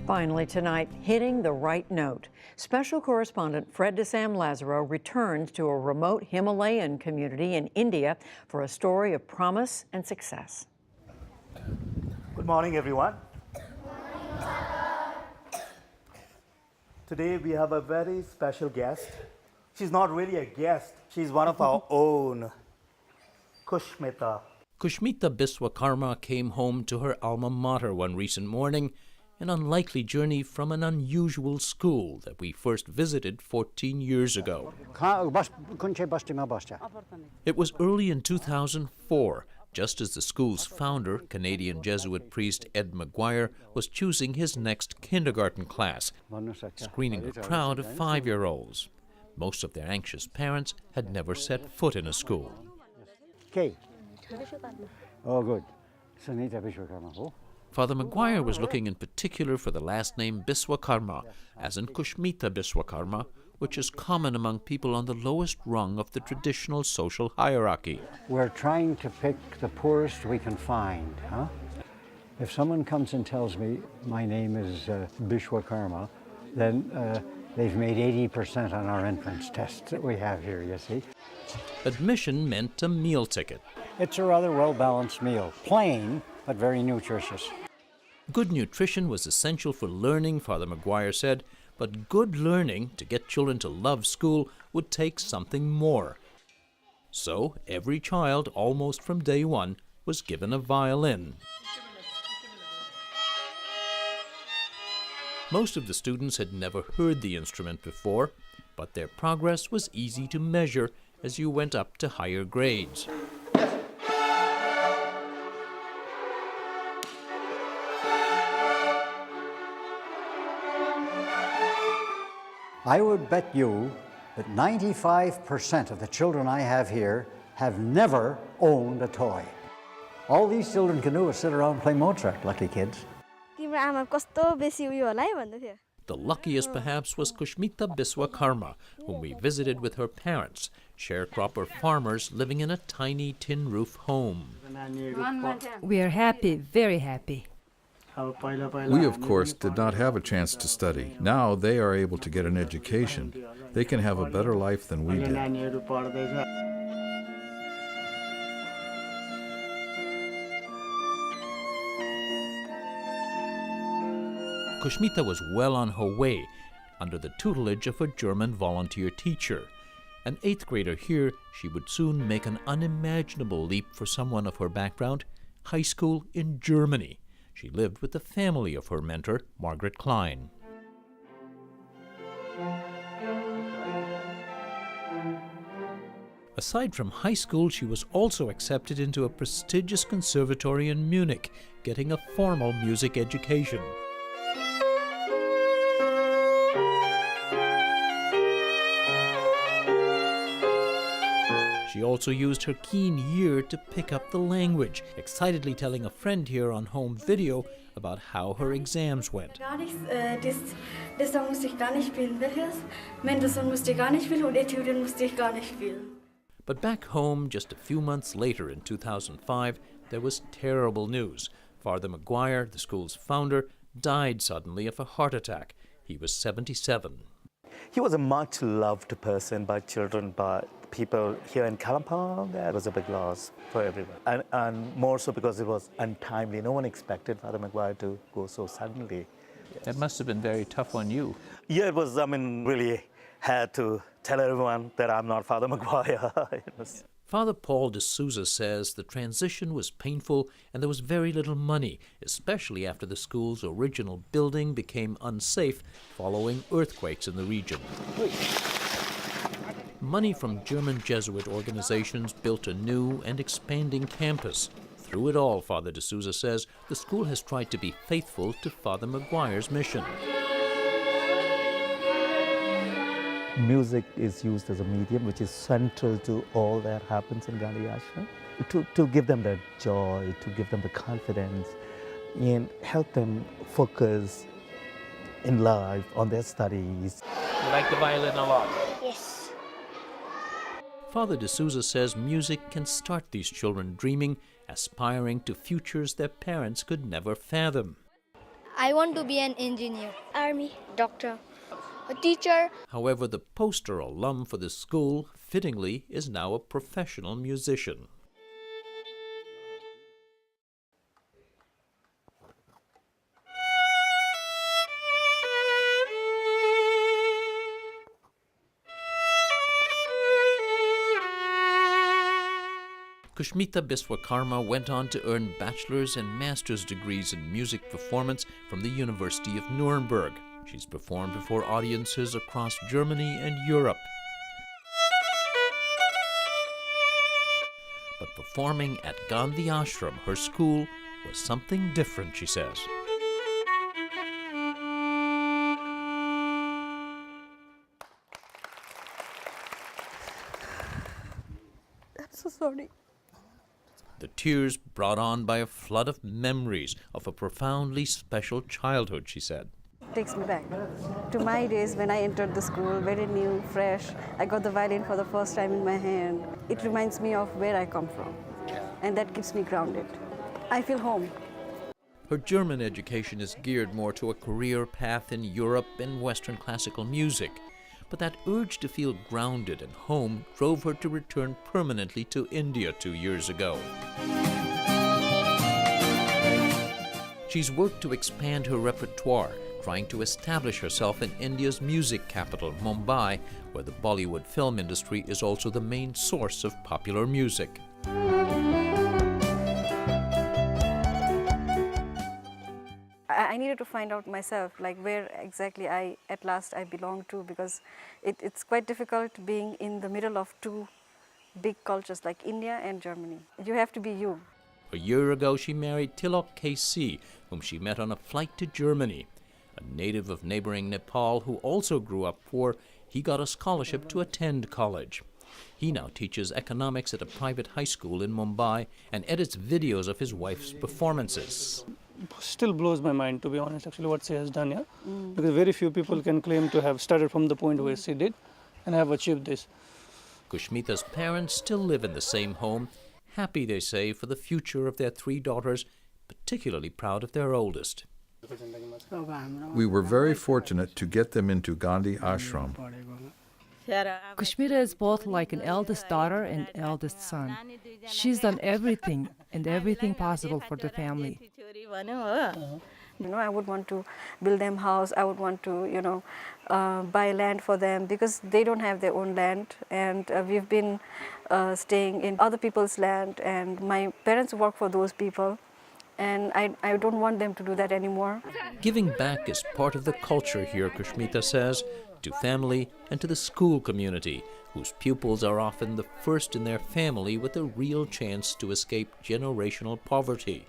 Finally tonight, hitting the right note. Special correspondent Fred de Sam Lazaro returns to a remote Himalayan community in India for a story of promise and success. Good morning, everyone. Today we have a very special guest. She's not really a guest, she's one of our own, Kushmita. Kushmita Biswakarma came home to her alma mater one recent morning, an unlikely journey from an unusual school that we first visited 14 years ago. It was early in 2004, just as the school's founder, Canadian Jesuit priest Ed McGuire, was choosing his next kindergarten class, screening a crowd of 5-year-olds. Most of their anxious parents had never set foot in a school. Okay. Oh, good. Sunita Biswakarma. Father McGuire was looking in particular for the last name Biswakarma, as in Kushmita Biswakarma, which is common among people on the lowest rung of the traditional social hierarchy. We're trying to pick the poorest we can find, huh? If someone comes and tells me my name is Biswakarma, then they've made 80% on our entrance tests that we have here, you see. Admission meant a meal ticket. It's a rather well-balanced meal, plain, but very nutritious. Good nutrition was essential for learning, Father McGuire said, but good learning to get children to love school would take something more. So every child, almost from day one, was given a violin. Most of the students had never heard the instrument before, but their progress was easy to measure as you went up to higher grades. I would bet you that 95% of the children I have here have never owned a toy. All these children can do is sit around and play Mozart, lucky kids. The luckiest perhaps was Kushmita Biswakarma, whom we visited with her parents, sharecropper farmers living in a tiny tin roof home. We are happy, very happy. We, of course, did not have a chance to study. Now they are able to get an education. They can have a better life than we did. Kushmita was well on her way, under the tutelage of a German volunteer teacher. An 8th grader here, she would soon make an unimaginable leap for someone of her background: high school in Germany. She lived with the family of her mentor, Margaret Klein. Aside from high school, she was also accepted into a prestigious conservatory in Munich, getting a formal music education. She also used her keen ear to pick up the language, excitedly telling a friend here on home video about how her exams went. But back home, just a few months later in 2005, there was terrible news. Father McGuire, the school's founder, died suddenly of a heart attack. He was 77. He was a much loved person by children, by people here in Kalampong. That was a big loss for everyone. And more so because it was untimely. No one expected Father McGuire to go so suddenly. Yes. That must have been very tough on you. Yeah, it was, really had to tell everyone that I'm not Father McGuire. Father Paul de Souza says the transition was painful and there was very little money, especially after the school's original building became unsafe following earthquakes in the region. Money from German Jesuit organizations built a new and expanding campus. Through it all, Father de Souza says, the school has tried to be faithful to Father McGuire's mission. Music is used as a medium which is central to all that happens in Gandhi Ashram, to give them the joy, to give them the confidence, and help them focus in life on their studies. You like the violin a lot? Yes. Father de Souza says music can start these children dreaming, aspiring to futures their parents could never fathom. I want to be an engineer, army, doctor, a teacher. However, the poster alum for the school, fittingly, is now a professional musician. Kushmita Biswakarma went on to earn bachelor's and master's degrees in music performance from the University of Nuremberg. She's performed before audiences across Germany and Europe. But performing at Gandhi Ashram, her school, was something different, she says. I'm so sorry. The tears brought on by a flood of memories of a profoundly special childhood, she said. Takes me back to my days when I entered the school, very new, fresh. I got the violin for the first time in my hand. It reminds me of where I come from, and that keeps me grounded. I feel home. Her German education is geared more to a career path in Europe and Western classical music. But that urge to feel grounded and home drove her to return permanently to India 2 years ago. She's worked to expand her repertoire, trying to establish herself in India's music capital, Mumbai, where the Bollywood film industry is also the main source of popular music. I needed to find out myself, like where exactly at last I belong to, because it's quite difficult being in the middle of two big cultures like India and Germany. You have to be you. A year ago, she married Tilak KC, whom she met on a flight to Germany. A native of neighboring Nepal who also grew up poor, he got a scholarship to attend college. He now teaches economics at a private high school in Mumbai and edits videos of his wife's performances. Still blows my mind, to be honest, actually, what she has done here. Because very few people can claim to have started from the point where she did and have achieved this. Kushmita's parents still live in the same home, happy, they say, for the future of their 3 daughters, particularly proud of their oldest. We were very fortunate to get them into Gandhi Ashram. Kushmita is both like an eldest daughter and eldest son. She's done everything and everything possible for the family. I would want to build them house. I would want to, buy land for them because they don't have their own land. And we've been staying in other people's land. And my parents work for those people. And I don't want them to do that anymore. Giving back is part of the culture here, Kushmita says, to family and to the school community, whose pupils are often the first in their family with a real chance to escape generational poverty.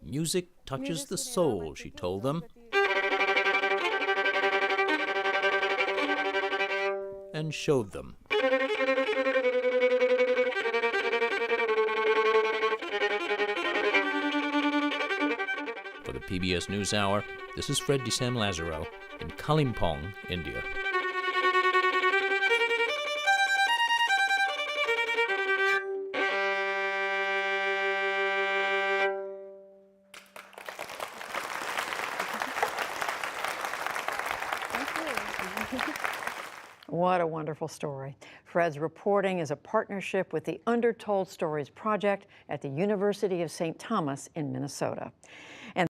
Music touches the soul, she told them, and showed them. For the PBS NewsHour, this is Fred Desam Lazaro in Kalimpong, India. What a wonderful story. Fred's reporting is a partnership with the Undertold Stories Project at the University of St. Thomas in Minnesota.